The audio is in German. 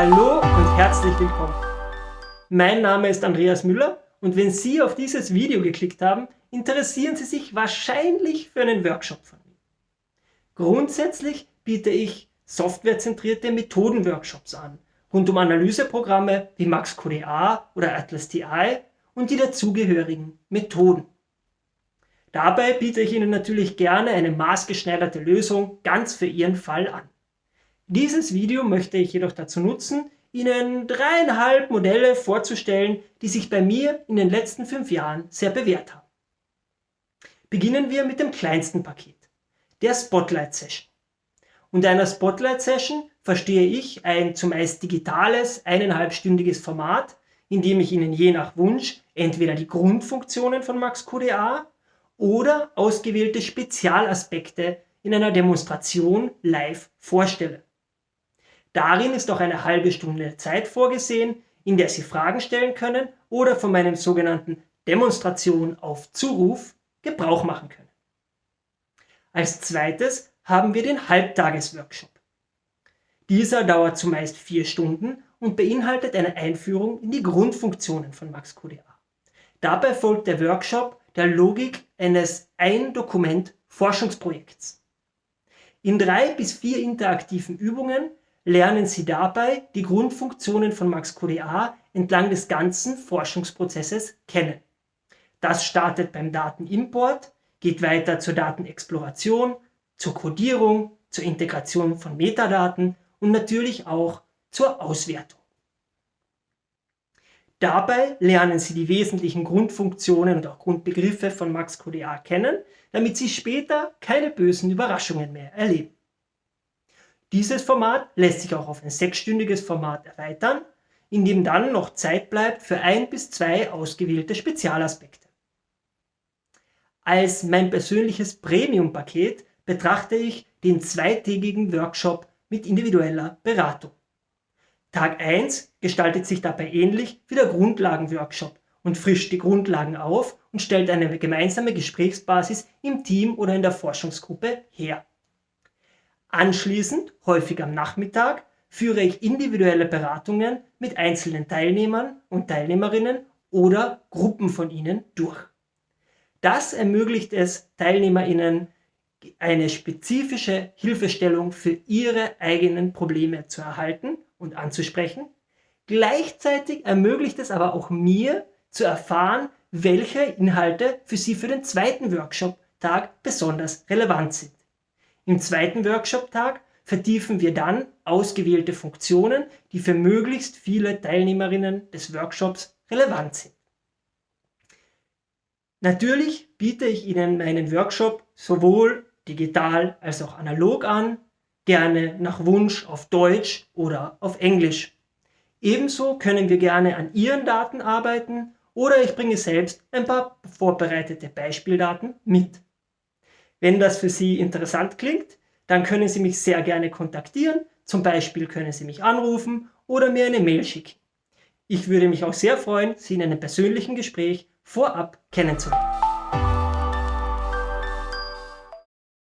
Hallo und herzlich willkommen. Mein Name ist Andreas Müller und wenn Sie auf dieses Video geklickt haben, interessieren Sie sich wahrscheinlich für einen Workshop von mir. Grundsätzlich biete ich softwarezentrierte Methodenworkshops an, rund um Analyseprogramme wie MaxQDA oder Atlas TI und die dazugehörigen Methoden. Dabei biete ich Ihnen natürlich gerne eine maßgeschneiderte Lösung ganz für Ihren Fall an. Dieses Video möchte ich jedoch dazu nutzen, Ihnen 3,5 Modelle vorzustellen, die sich bei mir in den letzten 5 Jahren sehr bewährt haben. Beginnen wir mit dem kleinsten Paket, der Spotlight Session. Unter einer Spotlight Session verstehe ich ein zumeist digitales, 1,5-stündiges Format, in dem ich Ihnen je nach Wunsch entweder die Grundfunktionen von MaxQDA oder ausgewählte Spezialaspekte in einer Demonstration live vorstelle. Darin ist auch eine halbe Stunde Zeit vorgesehen, in der Sie Fragen stellen können oder von meinem sogenannten Demonstration auf Zuruf Gebrauch machen können. Als zweites haben wir den Halbtagesworkshop. Dieser dauert zumeist 4 Stunden und beinhaltet eine Einführung in die Grundfunktionen von MaxQDA. Dabei folgt der Workshop der Logik eines Ein-Dokument-Forschungsprojekts. In 3 bis 4 interaktiven Übungen lernen Sie dabei die Grundfunktionen von MaxQDA entlang des ganzen Forschungsprozesses kennen. Das startet beim Datenimport, geht weiter zur Datenexploration, zur Codierung, zur Integration von Metadaten und natürlich auch zur Auswertung. Dabei lernen Sie die wesentlichen Grundfunktionen und auch Grundbegriffe von MaxQDA kennen, damit Sie später keine bösen Überraschungen mehr erleben. Dieses Format lässt sich auch auf ein 6-stündiges Format erweitern, in dem dann noch Zeit bleibt für 1 bis 2 ausgewählte Spezialaspekte. Als mein persönliches Premium-Paket betrachte ich den 2-tägigen Workshop mit individueller Beratung. Tag 1 gestaltet sich dabei ähnlich wie der Grundlagenworkshop und frischt die Grundlagen auf und stellt eine gemeinsame Gesprächsbasis im Team oder in der Forschungsgruppe her. Anschließend, häufig am Nachmittag, führe ich individuelle Beratungen mit einzelnen Teilnehmern und Teilnehmerinnen oder Gruppen von ihnen durch. Das ermöglicht es TeilnehmerInnen, eine spezifische Hilfestellung für ihre eigenen Probleme zu erhalten und anzusprechen. Gleichzeitig ermöglicht es aber auch mir zu erfahren, welche Inhalte für Sie für den zweiten Workshop-Tag besonders relevant sind. Im zweiten Workshop-Tag vertiefen wir dann ausgewählte Funktionen, die für möglichst viele Teilnehmerinnen des Workshops relevant sind. Natürlich biete ich Ihnen meinen Workshop sowohl digital als auch analog an, gerne nach Wunsch auf Deutsch oder auf Englisch. Ebenso können wir gerne an Ihren Daten arbeiten oder ich bringe selbst ein paar vorbereitete Beispieldaten mit. Wenn das für Sie interessant klingt, dann können Sie mich sehr gerne kontaktieren, zum Beispiel können Sie mich anrufen oder mir eine Mail schicken. Ich würde mich auch sehr freuen, Sie in einem persönlichen Gespräch vorab kennenzulernen.